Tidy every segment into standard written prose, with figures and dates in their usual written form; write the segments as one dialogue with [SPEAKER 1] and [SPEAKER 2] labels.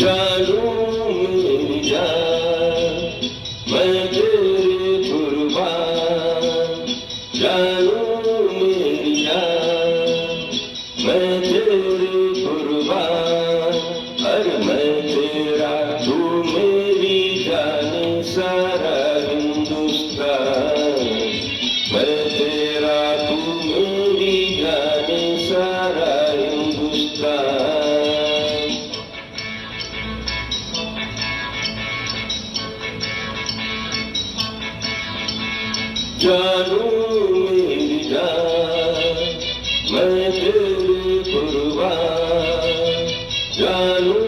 [SPEAKER 1] जानू मेरी जान मैं तेरी कुर्बान, जानू मेरी जान मैं तेरी कुर्बान, अरे मैं तेरा तू मेरी जान सारा हिंदुस्तान, मैं तेरा तू मेरी जान सारा हिंदुस्तान। जानू मेरी जान मैं तेरी कुर्बान, जानू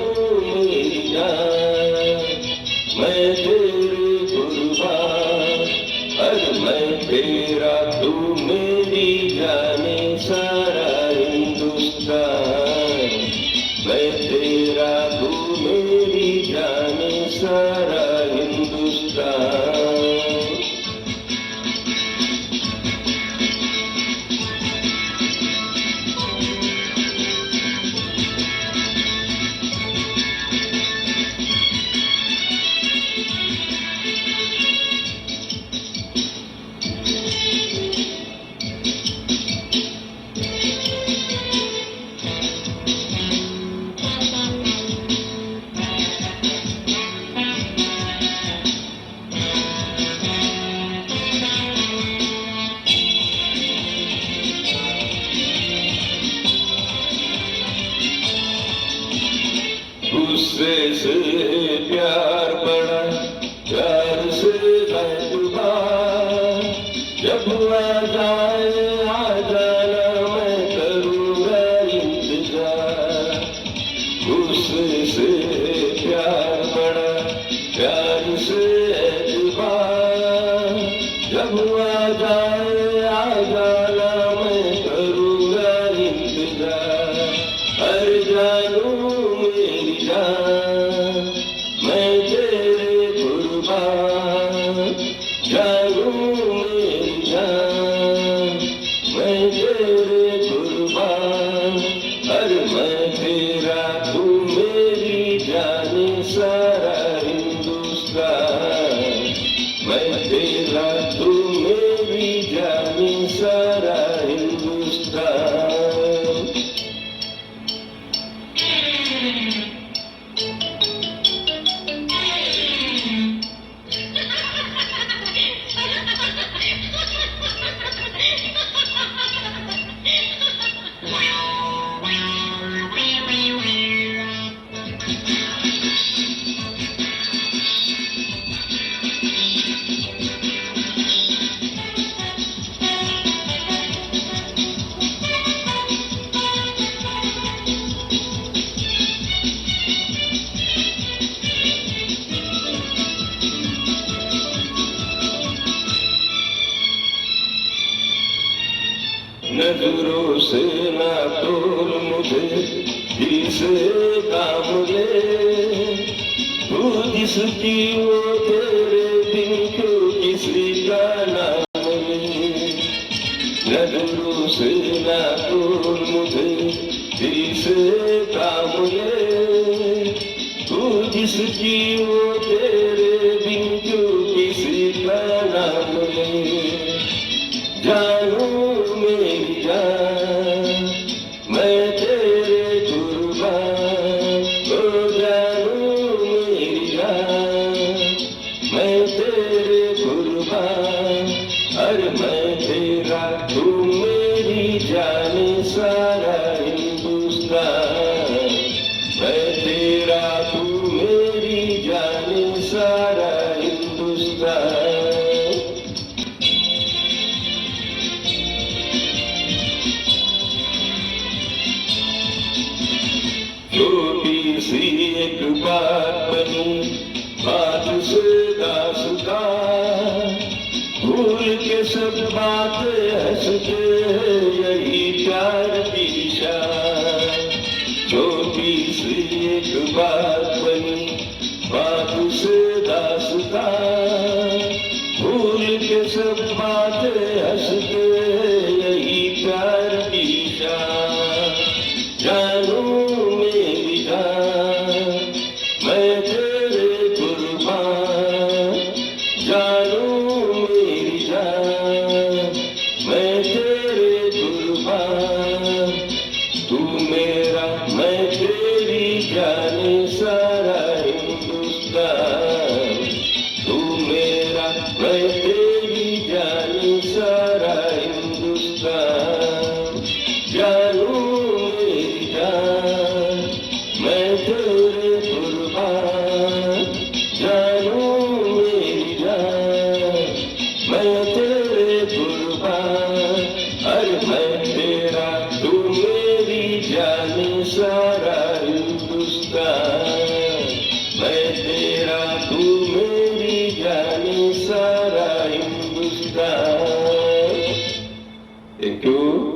[SPEAKER 1] मेरी जान मैं तेरी कुर्बान, अरे मैं तेरा तू मेरी जाने सारा हिंदुस्तान, मैं तेरा तू मेरी जाने सारा हिंदुस्तान। गुस्से से प्यार बड़ा, प्यार से बैतुबार, जब आ जाना मैं करूँगा इंतजार। गुस्से से प्यार बड़ा, प्यार से एतबार, जब आ जाना मैं करूँगा इंतजार। अरे जानू मेरी जान मैं तेरे कुर्बान, जानू मेरी जान मैं तेरे कुर्बान, अरे मैं तेरा तू मेरी जाने सारा हिंदुस्तान, मैं तेरा तू मेरी जाने सारा हिंदुस्तान। नजरों से ना तोल मुझे, दिल से काम ले, तू जिसकी वो तेरे दिन क्यों किसी का नाम ले। नजरों से ना तोल मुझे, दिल से काम ले, तू जिसकी वो तेरे दिन क्यों किसी का नाम ले। जानू मेरी जान मैं तेरे कुर्बान, ओ जानू मेरी जान मैं तेरे कुर्बान, अरे मैं तेरा तू मेरी जाने सारा हिंदुस्तान, मैं तेरा तू मेरी जाने सारा हिंदुस्तान। छोटी सी एक बात बनी बात से दासता, भूल के सब बातें हंस के यही प्यार की शान। छोटी सी एक बात बनी बात से दासता, भूल के सब बातें हंस के यही प्यार की शान। जानू मेरी जान मैं तेरे कुर्बान, जानू मेरी जान मैं तेरे कुर्बान। तू मेरा मैं तेरी जाने सारा हिंदुस्तान, तू मेरा मैं तेरी जाने सारा हिंदुस्तान। जानू मेरी जान मैं तेरे कुर्बान, जानू मेरी जान मैं तेरे कुर्बान। अरे मैं तेरा तू मेरी जाने सारा हिंदुस्तान, मैं तेरा तू मेरी जाने सारा हिंदुस्तान। Thank you.